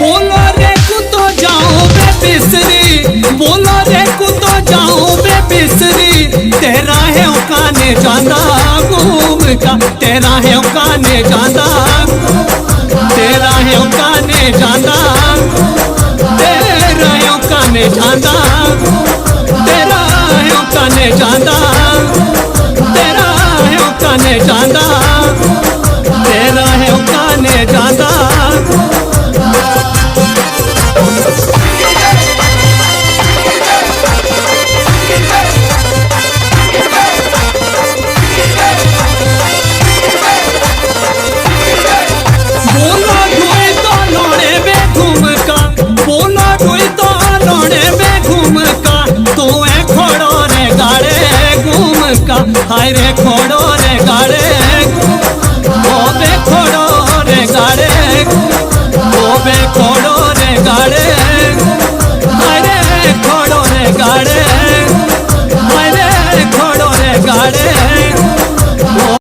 बोलो रे कुतो जाऊं बे बिसरी, बोलो रे कुतो जाऊं बे बिसरी, तेरा है काने जांदा घूम का, तेरा है काने जांदा, तेरा है काने जांदा, तेरा है काने जांदा, तेरा है काने जांदा, तेरा है काने जांदा, तेरा है काने जांदा। हाय रे खोड़ो रे गाड़े, ओ बे खोड़ो रे गाड़े, ओ बे खोड़ो